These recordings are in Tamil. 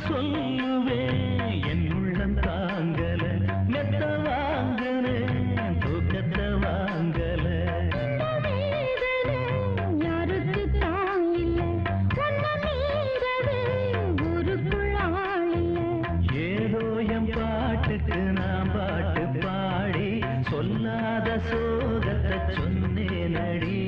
சொல்லுவேன் என் உள்ளம் தாங்கல மெத்த வாங்கல தூக்கத்தை வாங்கல யாருக்கு தாங்கில்ல ஊருக்குள் ஆளில்ல ஏதோ என் பாட்டுக்கு நான் பாட்டு பாடி சொல்லாத சோகத்தை சொன்னேன் அடி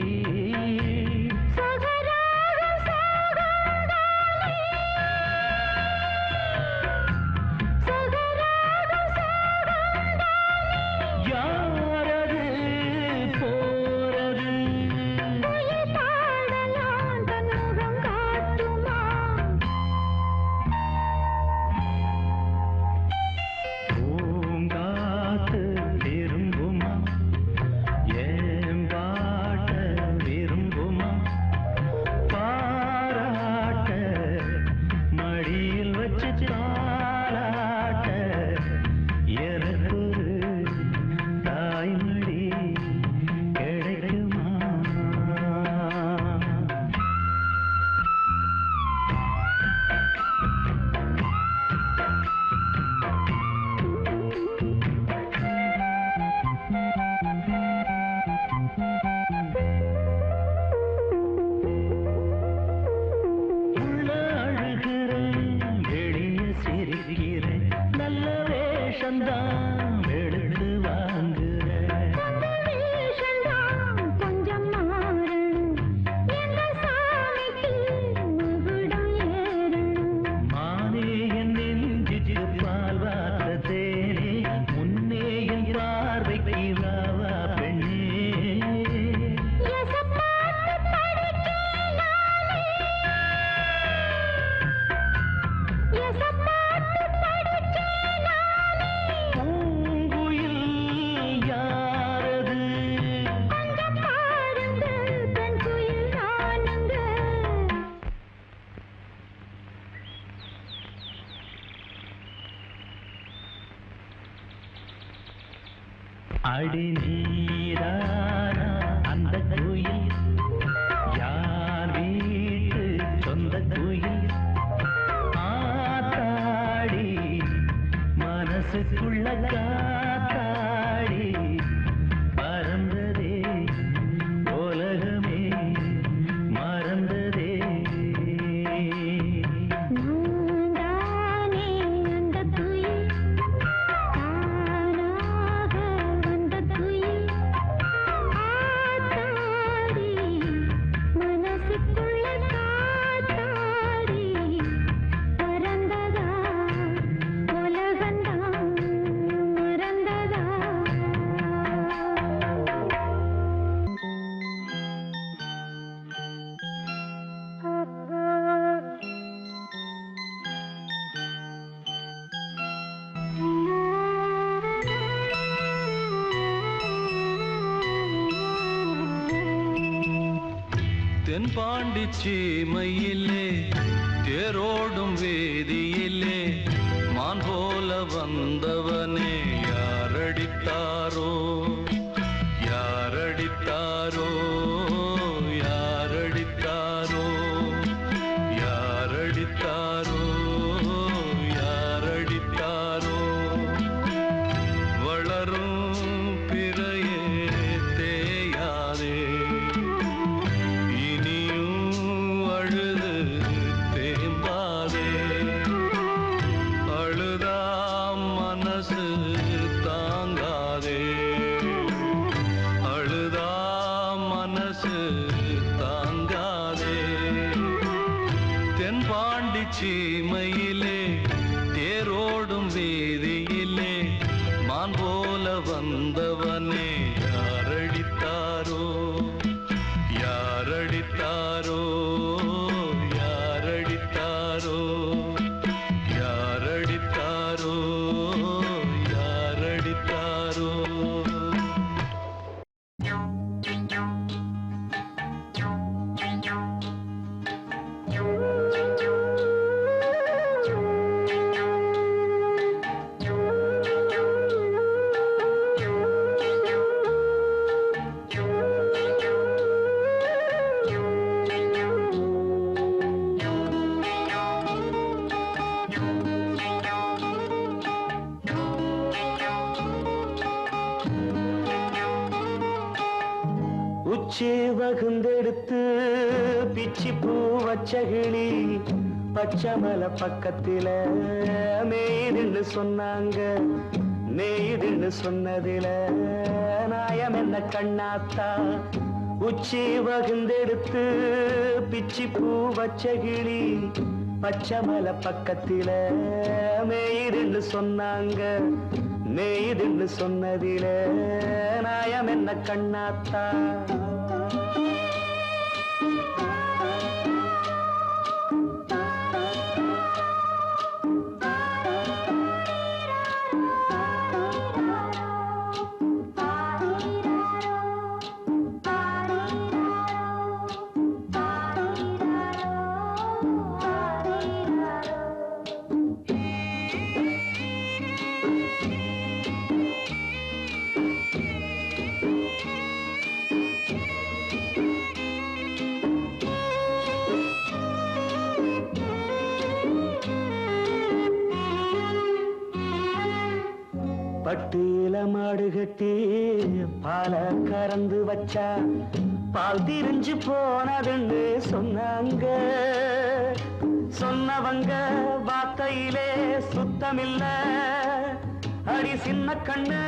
அடி நீரானா அந்த கோயில் யார் வீட்டு சொந்த கோயில் ஆத்தாடி மனசுக்குள்ள காத்தாடி பறந்ததே உலகமே மறந்ததே தென்பாண்டி சீமையிலே தேரோடும் வேதியிலே மான் போல வந்தவனே யாரடித்தாரோ யாரடித்தாரோ யாரடித்தாரோ யாரடித்தாரோ யாரடித்தாரோ வளரும் பிறையே தேயாதே சீமையிலே தேரோடும் வீதியிலே மான் போல வந்தவனே யாரடித்தாரோ யாரடித்தாரோ யாரடித்தாரோ யாரடித்தாரோ யாரடித்தாரோ உச்சி வகுந்தெடுத்து பிச்சி பூ வச்ச கிளி பச்சைமலை பக்கத்தில மேய்துன்னு சொன்னாங்க. மேய்துன்னு சொன்னதில நாயம் என்ன கண்ணாத்தா? உச்சி வகுந்தெடுத்து பிச்சி பூ வச்ச கிளி பச்சைமலை பக்கத்தில மேய்துன்னு சொன்னாங்க. மேய்துன்னு சொன்னதில நாயம் என்ன கண்ணாத்தா? பட்டியில மாடு கட்டி பால கறந்து வச்சா பால் திரிஞ்சு போனதுன்னு சொன்னாங்க. சொன்னவங்க வார்த்தையிலே சுத்தமில்ல. அடி சின்ன கண்ணு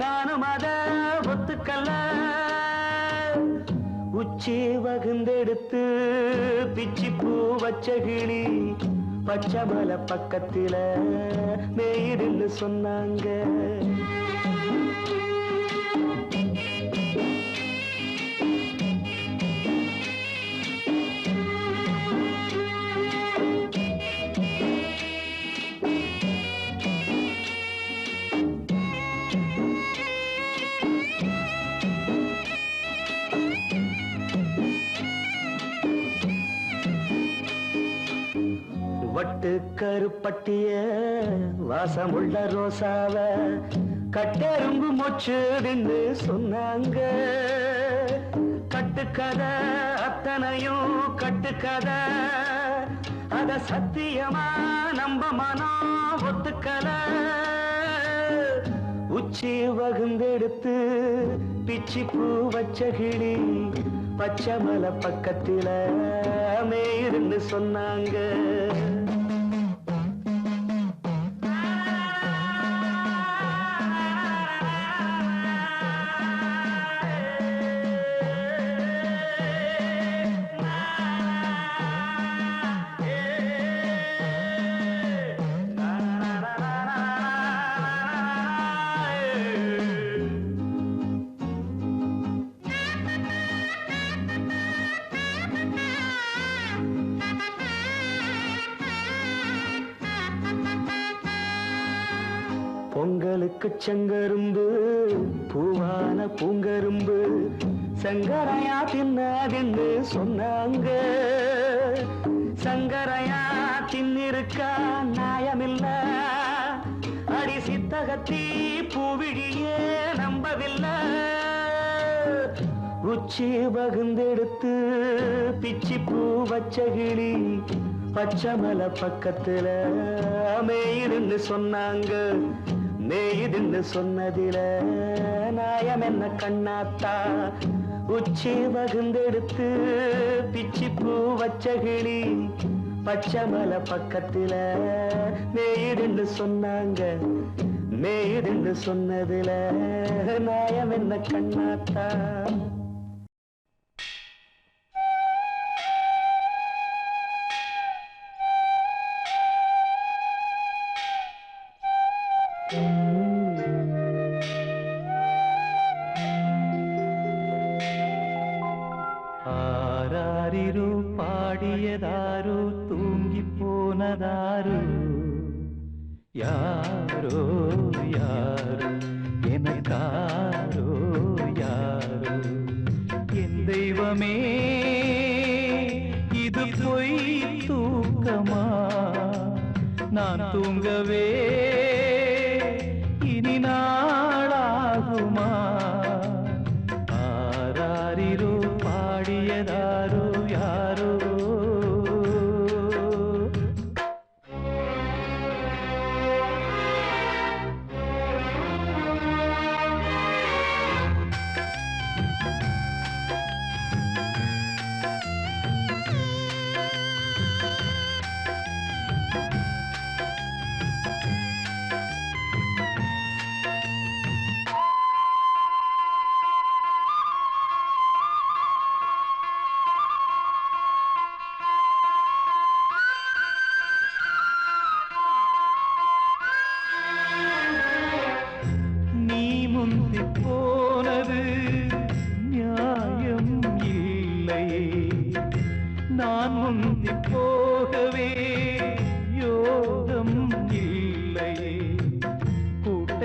நானும் அத ஒத்துக்கல்ல. உச்சி வகுந்தெடுத்து பிச்சி பூ வச்ச கிளி பச்சைமலை பக்கத்தில மேய்துன்னு சொன்னாங்க. வட்டு கருப்பட்டிய வாசமுள்ள ரோசாவ கட்டெரும்பு மொச்சுதுன்னு சொன்னாங்க. கட்டுக்கதை அத்தனையும் கட்டுக்கதை. அத சத்தியமா நம்ப மனம் ஒத்துக்கல. உச்சி வகுந்தெடுத்து பிச்சி பூ வச்ச கிளி பச்சைமலை பக்கத்தில மேய்துன்னு சொன்னாங்க. பொங்கலுக்கு செங்கரும்பு பூவான பூங்கரும்பு சங்கரையா தின்னாதின்னு சொன்னாங்க. சங்கரையா தின்னிருக்கா நியாயமில்ல. அடி சித்தகத்தி பூவிழியே நம்பவில்லை. உச்சி வகுந்தெடுத்து பிச்சி பூ வச்ச கிளி பச்சைமலை பக்கத்தில மேய்துன்னு சொன்னாங்க. மேய்துன்னு சொன்னதில நாயம் என்ன கண்ணாத்தா? உச்சி வகுந்தெடுத்து பிச்சி பூ வச்ச கிளி பச்சைமலை பக்கத்தில மேய்துன்னு சொன்னாங்க. மேய்துன்னு சொன்னதில நாயம் என்ன கண்ணாத்தா? ஆராரிரு பாடியதாரு தூங்கி போனதாரு யாரோ யாரோ எனக்காரோ யாரோ என் தெய்வமே இது பொய் தூக்கமா நான் தூங்கவே இனி நாளாகுமா ஆராரிரு பாடியதாரோ யாரோ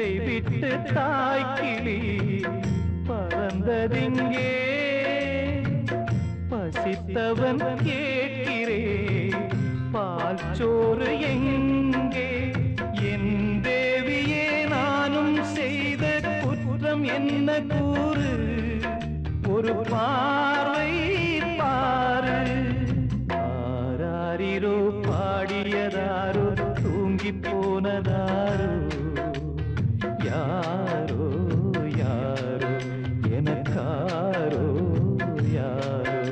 கூட்டை விட்டு தாய்க்கிளி பறந்ததிங்கே பசித்தவன் கேட்கிறே பால் சோறு எங்கே என் தேவியே நானும் செய்த குற்றம் என்ன கூறு ஒரு பார்வை பாரு ஆராரிரோ பாடியதாரோ தூங்கி போனதாரோ யாரோ யாரோ எனக்காரோ யாரோ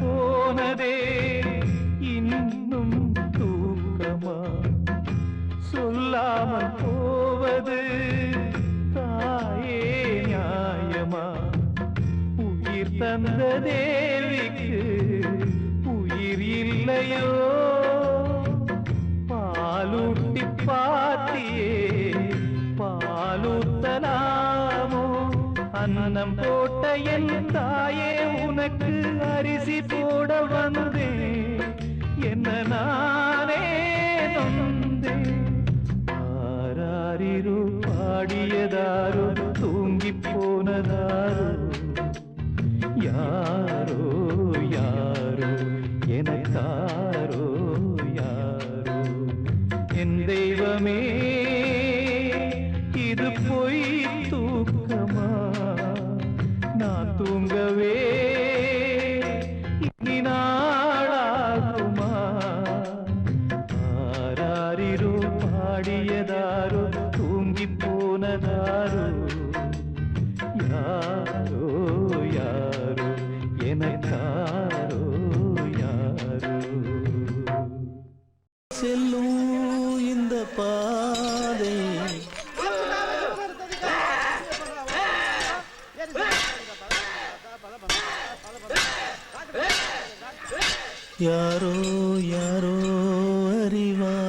போனதே இன்னும் தூக்கமா சொல்லாமல் போவது தாயே நியாயமா உயிர் தந்த தேவிக்கு உயிர் இல்லையோ பாலூட்டி பாத்தியே பாலூத்தலாமோ அன்னம் போட்ட என் தாயே உனக்கு அரிசி போட வந்தேன் என்ன நானே நொந்தேன் ஆராரிரோ பாடியதாரோ தூங்கி போனதாரோ யாரோ யாரோ எனக்காரோ யாரோ என் தெய்வமே இது பொய் தூக்கமா நான் தூங்கவே இனி நாளாகுமா ஆராரிரோ பாடியதாரோ தூங்கி போனதாரோ யாரோ யாரோ எனக்காரோ யாரோ செல்லும் இந்த பாதை யாரோ யாரோ அறிவார்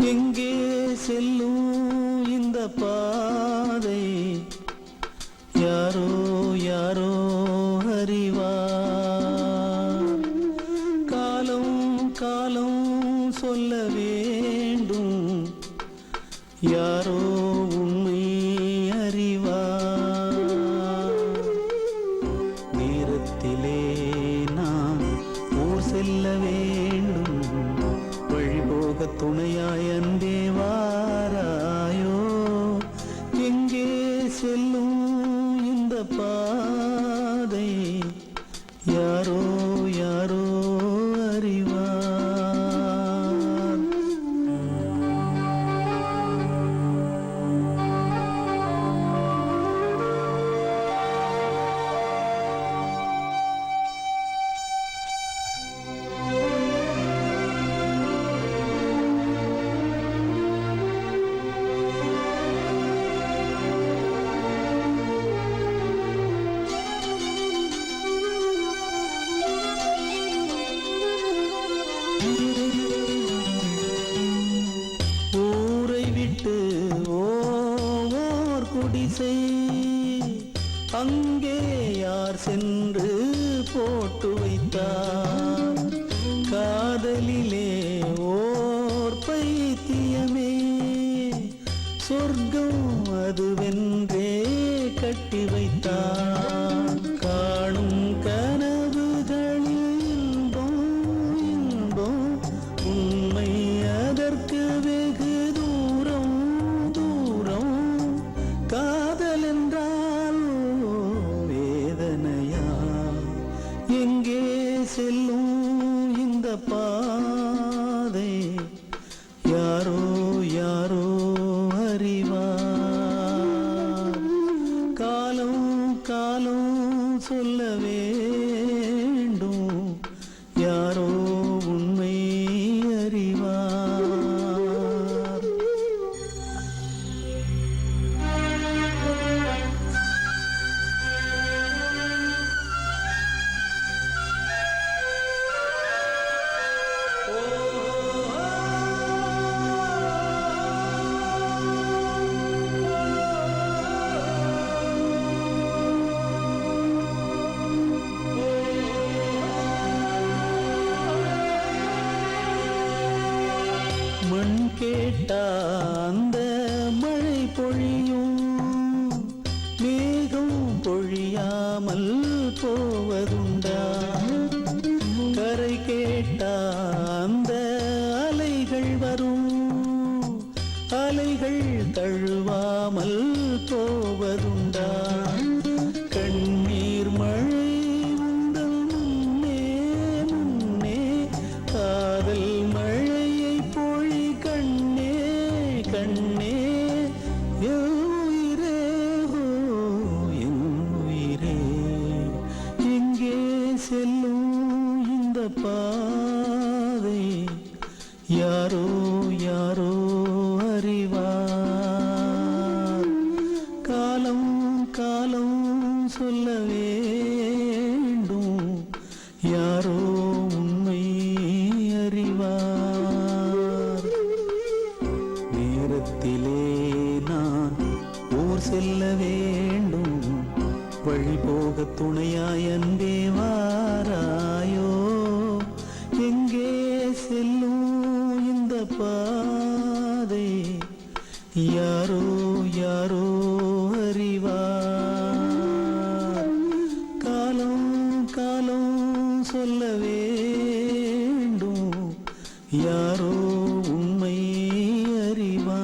எங்கே செல்லும் இந்த பாதை யாரோ யாரோ அறிவார் காலம் காலம் சொல்ல வேண்டும் யாரோ உண்மை அறிவார் நேரத்திலே நான் ஊர் செல்ல வேண்டும் வழிபோக துணையாய் அன்பே வாராயோ எங்கே செல்லும் இந்த பாதை யாரோ யாரோ அறிவார் ஊரை விட்டு ஓர் குடிசை அங்கே யார் சென்று போட்டு வைத்தார் காதலிலே ஓர் பைத்தியமே சொர்க்கம் அதுவென்றே கட்டி வைத்தார் காணும் கனவுகளில் இன்பம் இன்பம் மண் கேட்டா அந்த மழை பொழியும், மேகம் பொழியாமல் போவதுண்டா? கரை கேட்டா அந்த அலைகள் வரும், அலைகள் தழுவாமல் போவதுண்டா? கண்ணீர் மழை உந்தல் முன்னே முன்னே, காதல் மழையை பொழி கண்ணே கண்ணே. என் உயிரே ஓ என் உயிரே, எங்கே செல்லும் இந்த பாதை? யாரோ யாரோ அறிவார், காலம் காலம் சொல்ல வேண்டும், யாரோ உண்மை அறிவார். நேரத்திலே நான் ஊர் செல்ல வேண்டும், வழி போக துணையாய் அன்பே வாராயோ? எங்கே செல்லும் இந்த பாதை? யாரோ யாரோ அறிவார், காலம் காலம் சொல்ல வேண்டும், யாரோ உண்மை அறிவார்.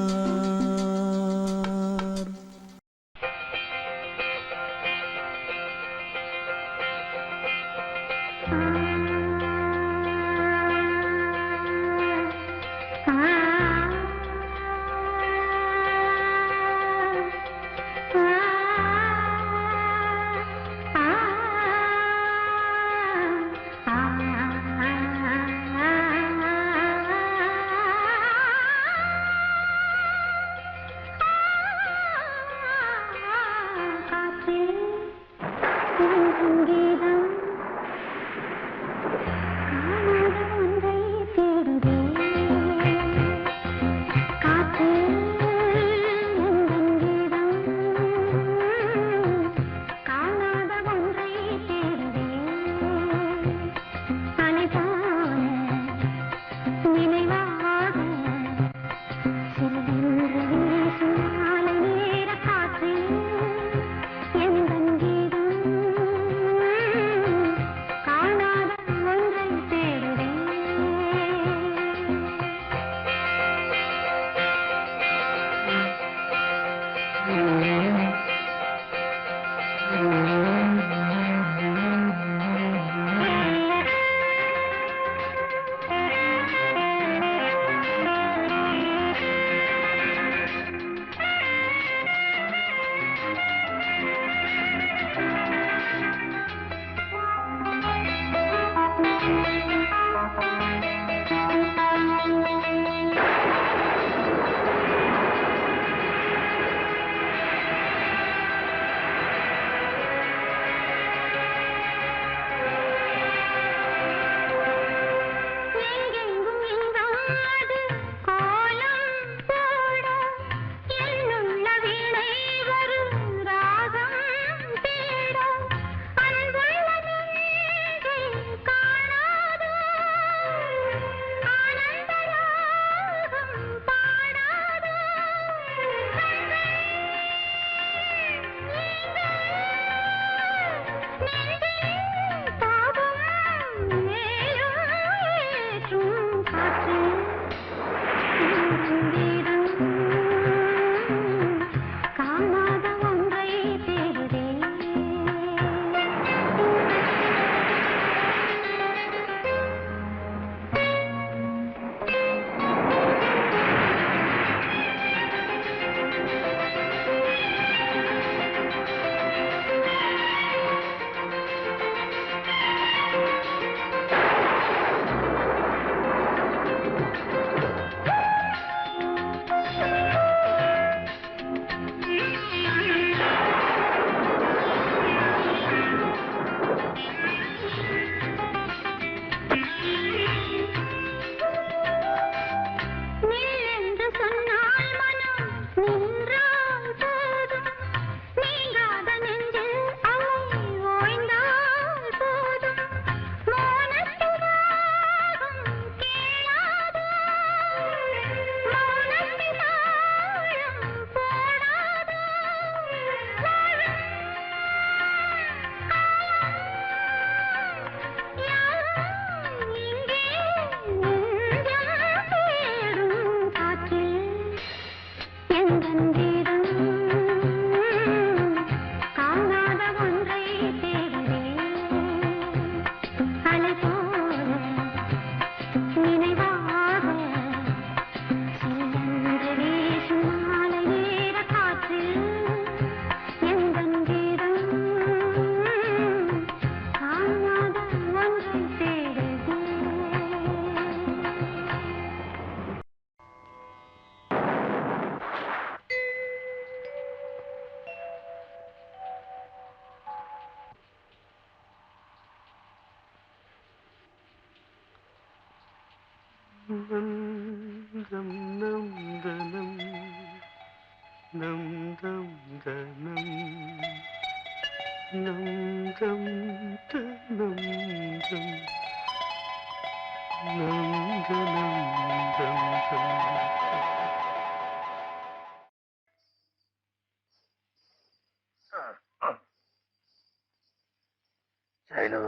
சைலு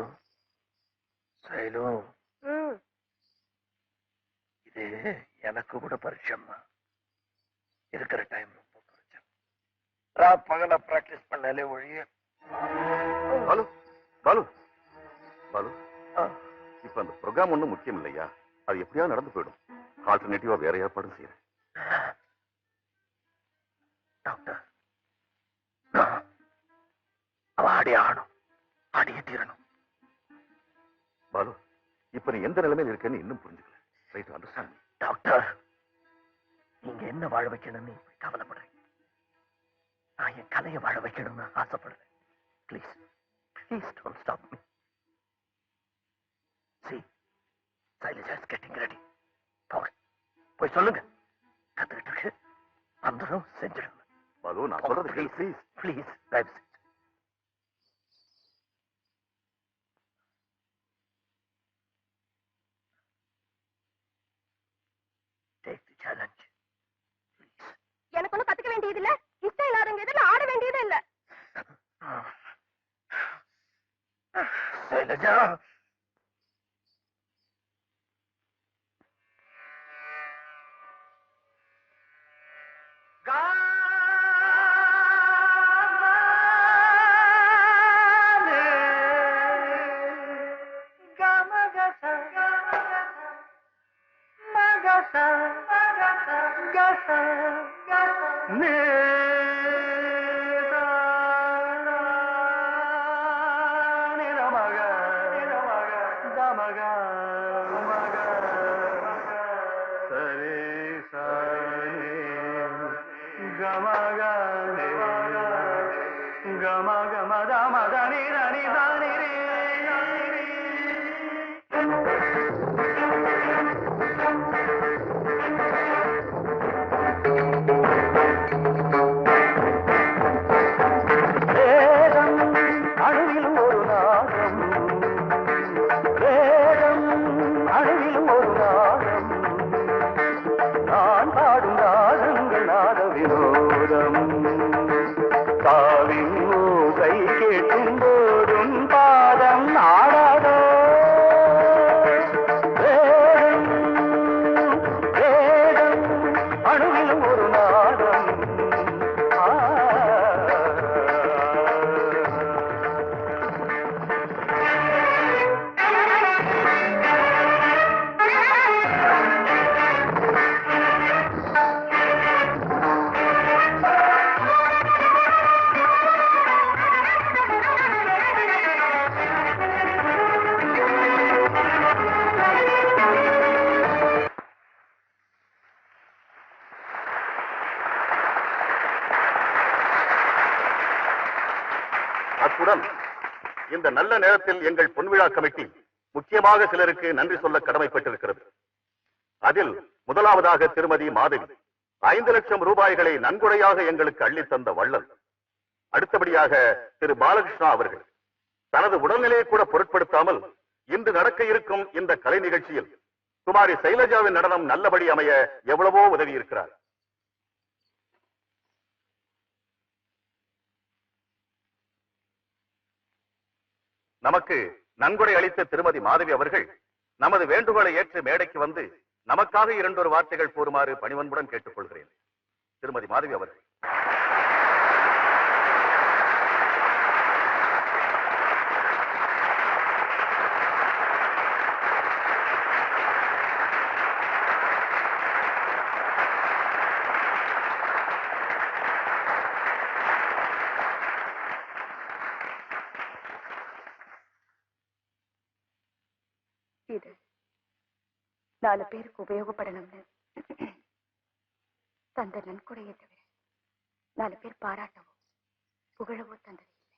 சைலு இது எனக்கு கூட பரிச்சயமா இருக்கிற டைம் ரொம்ப குறைச்சல் பகல பிராக்டிஸ் பண்ணாலே ஒழிய பாலு பாலு பாலு இப்ப அந்த ப்ரோக்ராம் ஒண்ணும் முக்கியம் இல்லையா? அது எப்படியா நடந்து போயிடும். ஆல்டர்னேட்டிவா வேற ஏற்பாடும் செய்யறேன். டாக்டர் அவ ஆடி ஆகணும், ஆடியே தீரணும். பாலு இப்ப நீ எந்த நிலைமையில் இருக்கேன்னு இன்னும் புரிஞ்சுக்கல. Right, understand? டாக்டர் நீங்க என்ன வாழ வைக்கணும்னு இப்படி கவலைப்படுறேன். நான் என் கலையை வாழ வைக்கணும்னு ஆசைப்படுறேன். Please please don't stop me. See, Shailaja is getting ready. போய் சொல்லுங்க, கத்துக்கிட்டு இருக்கு, வந்துடும், செஞ்சிடுங்க. பாலு நான் சொல்றது ப்ளீஸ் ப்ளீஸ் தயவு செஞ்சு. Take the challenge. Please. எனக்கு ஒன்னும் கத்துக்க வேண்டியது இல்ல, இஷ்டம் இல்லாதவங்க இதுல ஆட வேண்டியது இல்ல. Shailaja. இந்த நல்ல நேரத்தில் எங்கள் பொன்விழா கமிட்டி முக்கியமாக சிலருக்கு நன்றி சொல்ல கடமைப்பட்டிருக்கிறது. அதில் முதலாவதாக திருமதி மாதவி 5 லட்சம் ரூபாய்களை நன்கொடையாக எங்களுக்கு அள்ளி தந்த வள்ளல். அடுத்தபடியாக திரு பாலகிருஷ்ணா அவர்கள் தனது உடல்நிலையை கூட பொருட்படுத்தாமல் இன்று நடக்க இருக்கும் இந்த கலை நிகழ்ச்சியில் குமாரி சைலஜாவின் நடனம் நல்லபடி அமைய எவ்வளவோ உதவி இருக்கிறார். நமக்கு நன்கொடை அளித்த திருமதி மாதவி அவர்கள் நமது வேண்டுகோளை ஏற்று மேடைக்கு வந்து நமக்காக 2 வார்த்தைகள் கூறுமாறு பணிவன்புடன் கேட்டுக்கொள்கிறேன். திருமதி மாதவி அவர்கள். இது 4 பேருக்கு உபயோகப்படணும்னு தந்த நன்கொடையை தவிர 4 பேர் பாராட்டவோ புகழவோ தந்தது இல்லை.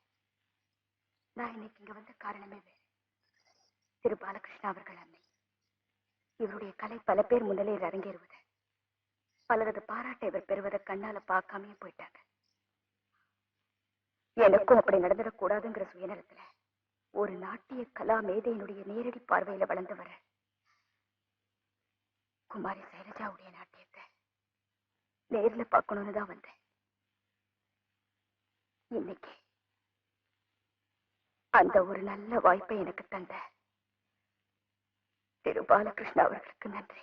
நான் இன்னைக்கு இங்க வந்த காரணமே வேறு. திரு பாலகிருஷ்ணா அவர்கள் அன்னை இவருடைய கலை பல பேர் முன்னிலையில் அரங்கேறுவதை, பலரது பாராட்டை இவர் பெறுவதை கண்ணால பார்க்காமே போயிட்டாங்க. எனக்கும் அப்படி நடந்துடக்கூடாதுங்கிற சுயநலத்துல ஒரு நாட்டிய கலா மேதையினுடைய நேரடி பார்வையில வளர்ந்து வர குமாரி சைலஜாவுடைய நாட்டியத்தை நேர்ல பார்க்கணும்னு தான் வந்தேன். இன்னைக்கு அந்த ஒரு நல்ல வாய்ப்பை எனக்கு தந்த திரு பாலகிருஷ்ணா அவர்களுக்கு நன்றி.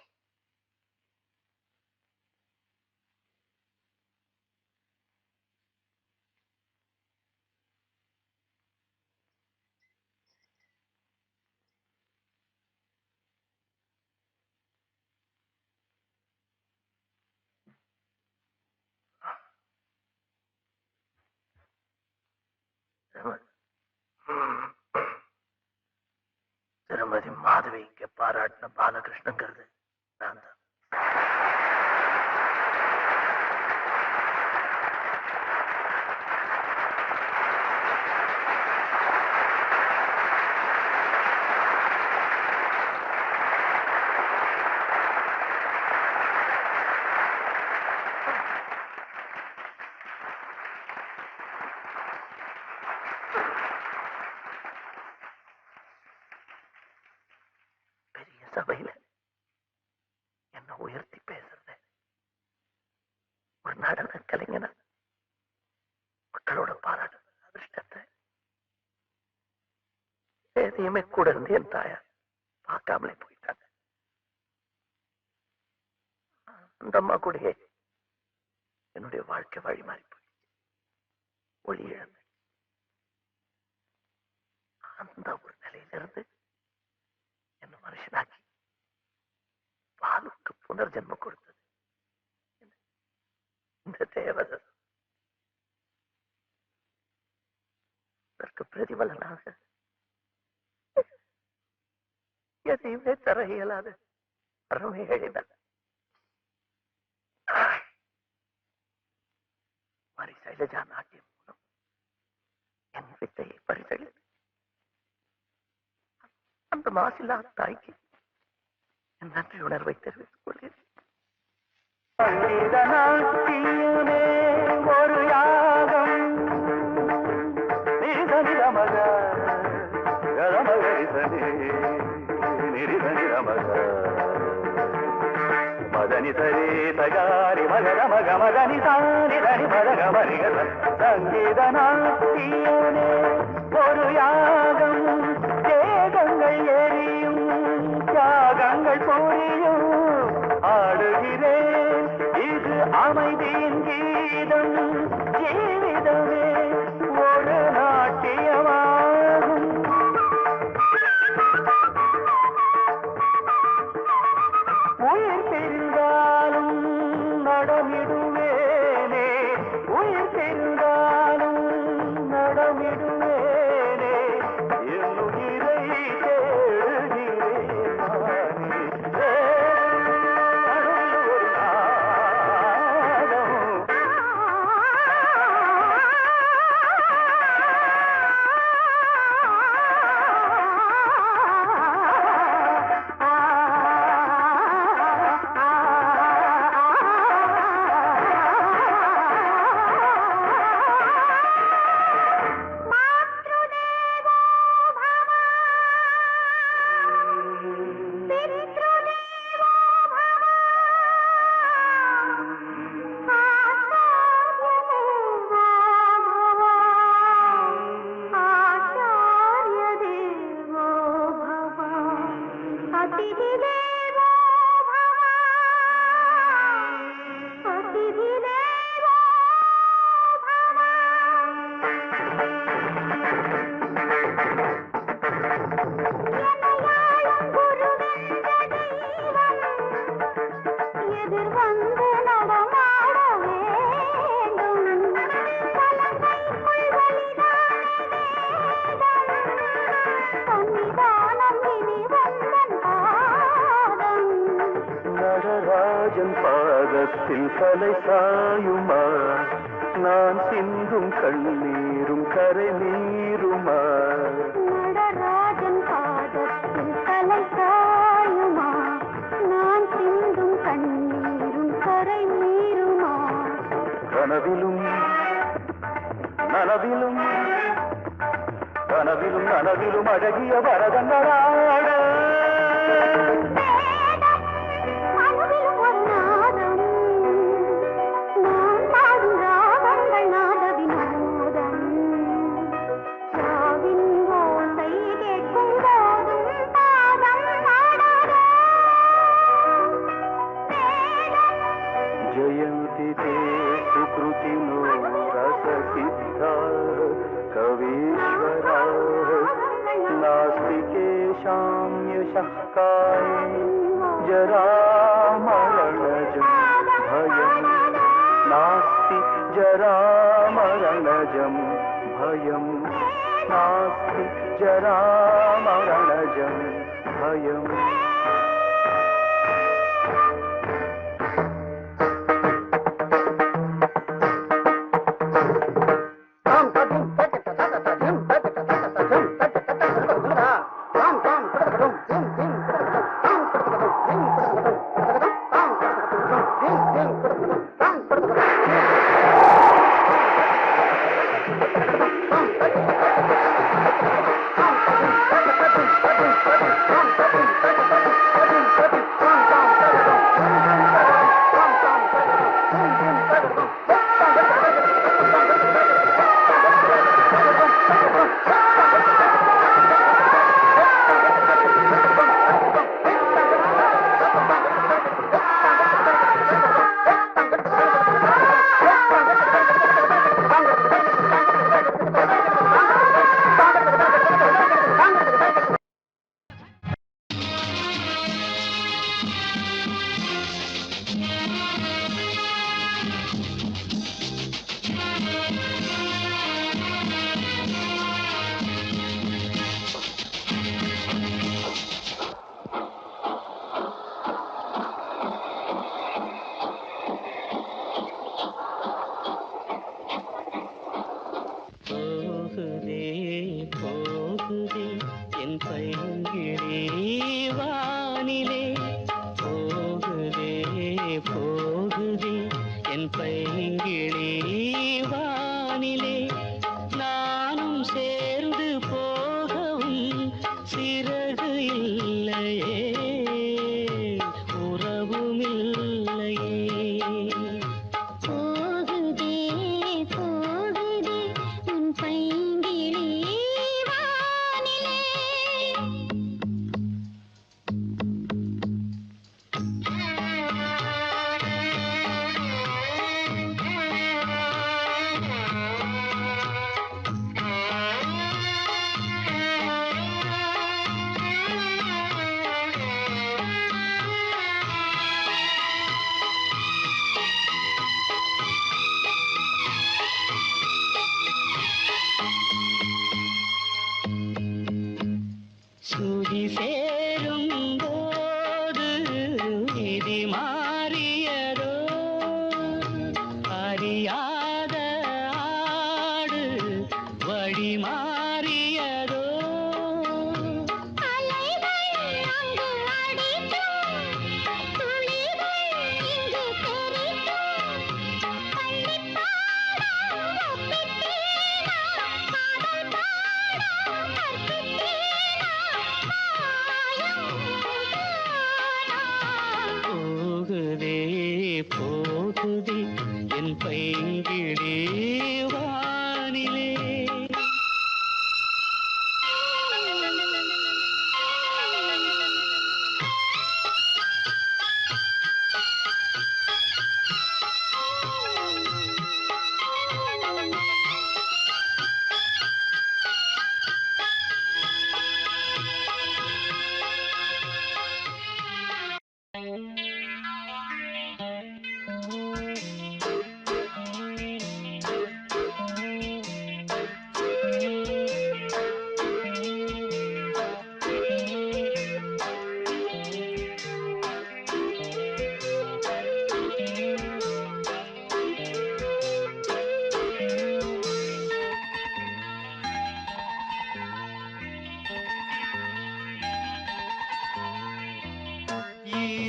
திருமதி மாதவி இங்க பாராட்டின பாலகிருஷ்ணங்கிறது நான் தான். சபையில என்ன உயர்த்தி பேசுறது, ஒரு நடன கலைஞனா மக்களோட பாராட்டு அதிர்ஷ்டத்தை எதையுமே கூட இருந்து என் தாயார் பார்க்காமலே போயிட்டாங்க. அந்த அம்மா கூடயே என்னுடைய வாழ்க்கை வழி மாறி போயிடுச்சு. ஒளி இழந்து அந்த ஒரு நிலையிலிருந்து என்ன மனுஷனாக்கி பாலுக்கு புனர்ஜென்மம் கொடுத்தது இந்த தேவதை. அதற்கு பிரதிபலனாக எதையுமே தர இயலாத அறமே எழுதினார். மாரி சைலஜா நாட்டியம் மூலம் என் வித்தையை பரிசளித்து அந்த மாசில்லா தாய்க்கு என் நன்றி உணர்வை தெரிவித்துக் கொள்கிறேன். ஒரு யாகம் மதனி சரி தகாரி மகர மக மதனி சாரி தனி மதக மரிக சங்கீத நாட்டியனே ஒரு யாகம், தேகங்கள் எரியும் தியாகங்கள் புரியும் ஆடுகிறேன். இது அமைதியின் கீதம், ஜீவிதமே ஒரு நாட்டியமாகும். உயிர் தெரிந்தாலும் நடமிடுவேனே, உயிர் தெரிந்தாலும் நடமிடுவேனே, என் உயிரை தேடுகிறேன் நானே. நடராஜன் பாதத்தில் தலை சாயுமா நான் சிந்தும் கண்ணீரும் கரை நீருமா நடராஜன் பாதத்தில் தலை சாயுமா நான் சிந்தும் கண்ணீரும் கரை நீருமா கனவிலும் நனவிலும் கனவிலும் நனவிலும் அழகிய வரதங்களாட மனதிலும் ஒரு நாதம் நான் பாடும் ராகங்கள் நாத வினோதம் சாவின் ஓசை கேட்கும் போதும் பாதம் பாடாத जयन्ति ते सुकृतिनो रससिद्धा कवीश्वरा नास्ति केषां यशः काये जरामरणजं भयं नास्ति जरामरणजं भयं नास्ति जरामरणजं भयम्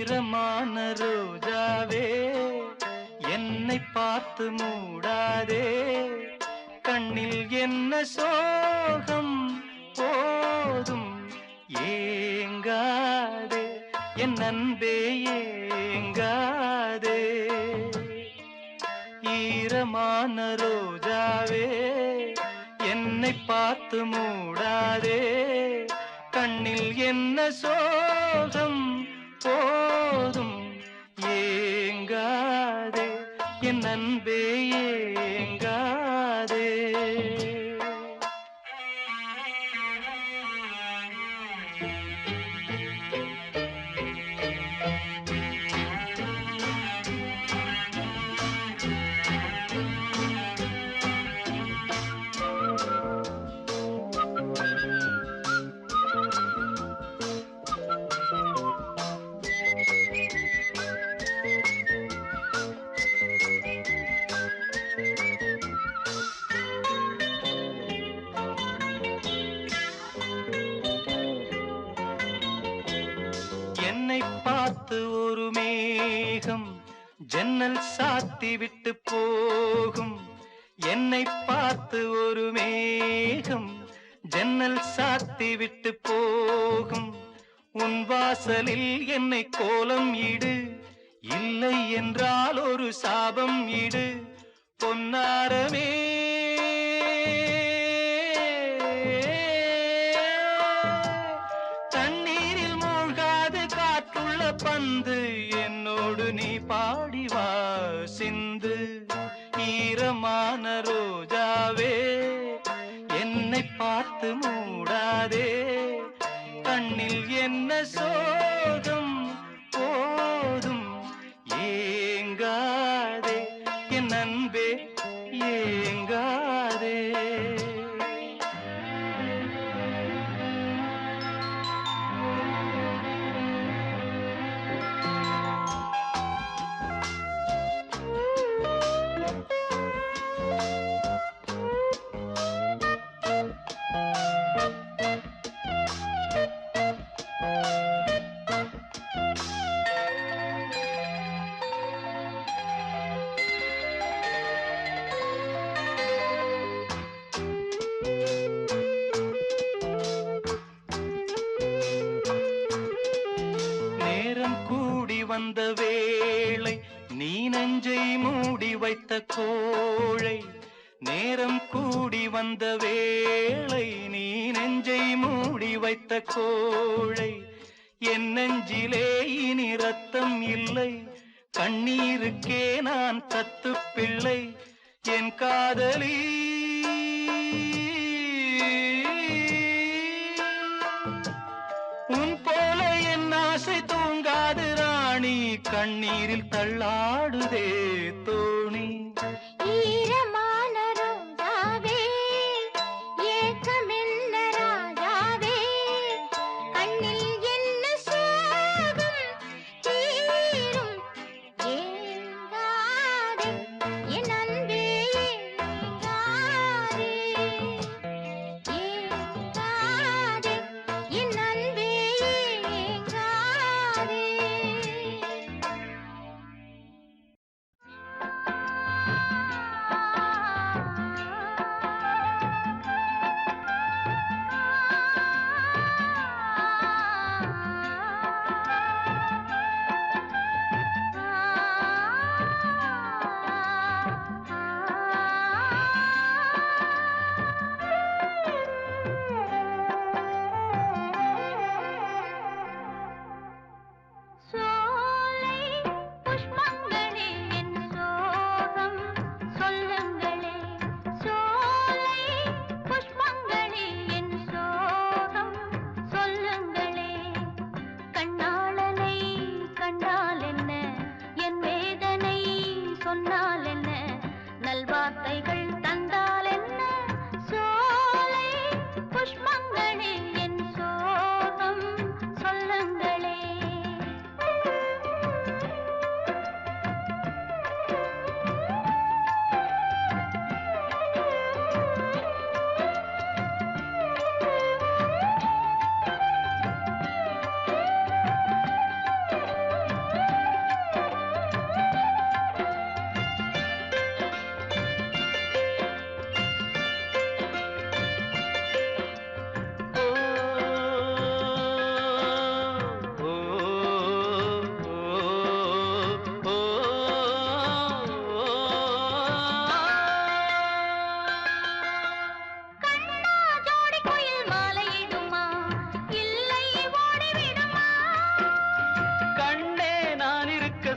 ஈரமான ரோஜாவே என்னை பார்த்து மூடாதே கண்ணில் என்ன சோகம் போதும் ஏங்காதே என் அன்பே ஏங்காதே ஈரமான ரோஜாவே என்னை பார்த்து மூடாதே கண்ணில் என்ன சோகம் போதும் ஏங்காதே என் அன்பே ஏங்காதே என்னை பார்த்து ஒரு மேகம் ஜன்னல் சாத்தி விட்டு போகும் என்னை பார்த்து ஒரு மேகம் ஜன்னல் சாத்தி விட்டு போகும் உன் வாசலில் என்னை கோலம் இடு இல்லை என்றால் ஒரு சாபம் இடு பொன்னாரமே தண்ணீரில் மூழ்காது காற்றுள்ள பந்து என்னோடு நீ பாடி வா சிந்து ஈரமான ரோஜாவே என்னை பார்த்து மூடாதே கண்ணில் என்ன சோகம் போதும் ஏங்காதே என் அன்பே ஏங்காதே நேரம் கூடி வந்த வேளை நீ நெஞ்சை மூடி வைத்த கோழை நேரம் கூடி வந்த வேளை நீ நெஞ்சை மூடி வைத்த கோழை என் நெஞ்சிலே இனி ரத்தம் இல்லை கண்ணீருக்கே நான் தத்து பிள்ளை என் காதலி உன் போல என் ஆசை தூங்காது ராணி கண்ணீரில் தள்ளாடுதே தோணி ஈரமான ரோஜாவே ஏக்கமென்ன ராஜாவே கண்ணில் என்ன சோகம் தீரும் ஏங்காதே என் அன்பே ஏங்காதே ஏங்காதே என் அன்பே ஏங்காதே சோலை புஷ்பங்களே என் சோகம் சொல்லுங்களே சோலை புஷ்பங்களே என் சோகம் சொல்லுங்களே கண்ணாளனை கண்டால் என்ன என் வேதனை சொன்னால் என்ன நல்வார்த்தைகள் தந்தால் என்ன சோலை புஷ்பங்களே என் சோகம் சொல்லுங்களே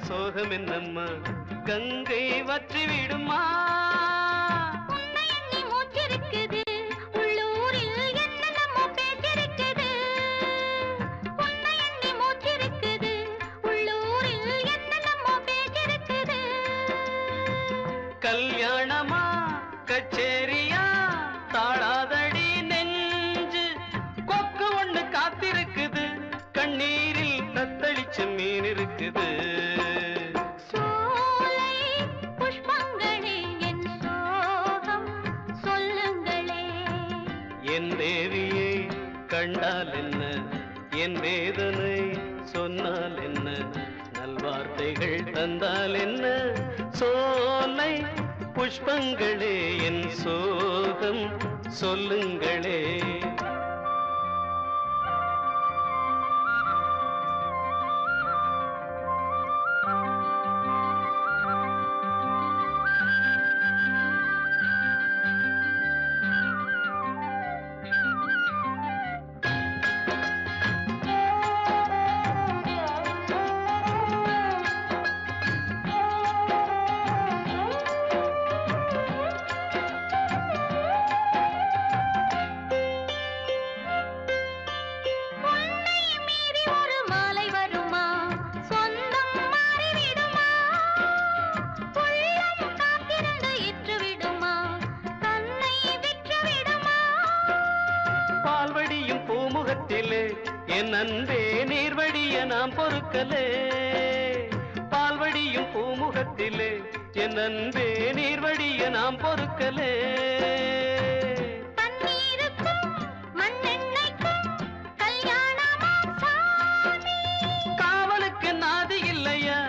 சோகம் என்னம்மா கங்கை வற்றி விடுமா கல்யாணமா கச்சேரியா தாழாதடி நெஞ்சு கொக்கு ஒண்ணு காத்திருக்குது கண்ணீரில் தத்தளிச்ச மீன் இருக்குது என் தேவியை கண்டால் என்ன என் வேதனை சொன்னால் என்ன நல்வார்த்தைகள் தந்தால் என்ன சோலை புஷ்பங்களே என் சோகம் சொல்லுங்களே என் அன்பே நீர்வடிய நாம் பொறுக்கலே பால்வடியும் பூமுகத்திலே என் அன்பே நீர்வடிய நாம் பொறுக்கலே காவலுக்கு நாதி இல்லையா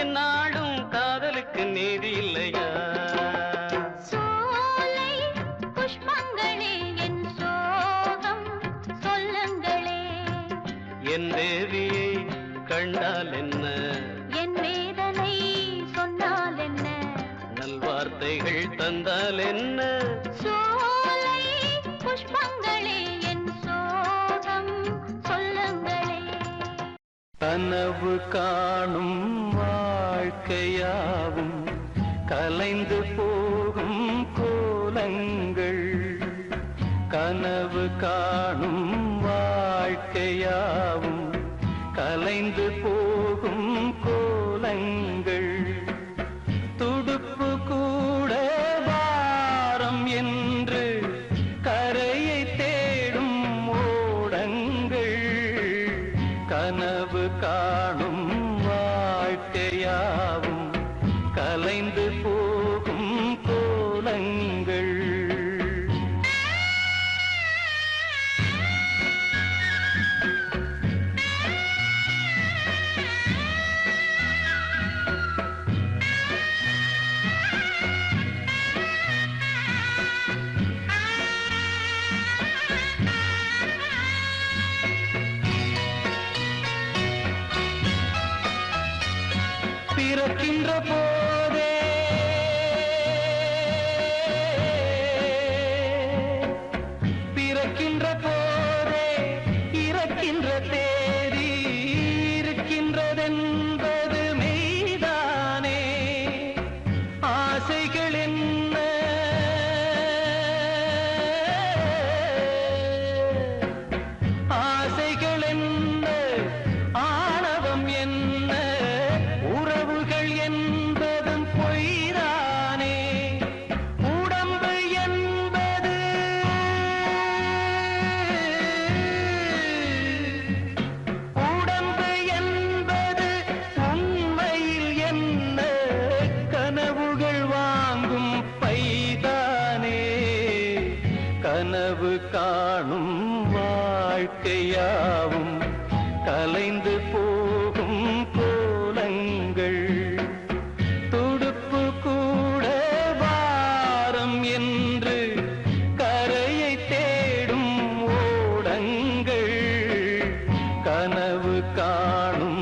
என் நாடும் காதலுக்கு நீதி இல்லையா என் தேவியை கண்டால் என்ன என் வேதனை சொன்னால் என்ன நல்வார்த்தைகள் தந்தால் என்ன சோலை புஷ்பங்களே என் சோகம் சொல்லுங்களே கனவு காணும் வாழ்க்கையாவும் கலைந்து போகும் கோலங்கள் கனவு காணும் வாழ்க்கையாவும் கலைந்து போகும் கோலங்கள் துடுப்பு கூட வாரம் என்று கரையை தேடும் ஓடங்கள் கனவு காணும் வாழ்க்கையாவும் கலைந்து போகும் கோலங்கள் பிறக்கின்ற போதே பிறக்கின்ற போதே இறக்கின்ற தேதி இருக்கின்றதென்பது மெய்தானே ஆசைகள் என்ன ஆசைகள் என்ன ஆணவம் என்ன உறவுகள் என்பதும் பொய்தானே உடம்பு என்பது உடம்பு என்பது உண்மையில் என்ன கனவுகள் வாங்கும் பைதானே கனவு காணும் வாழ்க்கையாவும் கலைந்து போகும் கோலங்கள் துடுப்பு கூட வாரம் என்று கரையை தேடும் ஓடங்கள் கனவு காணும்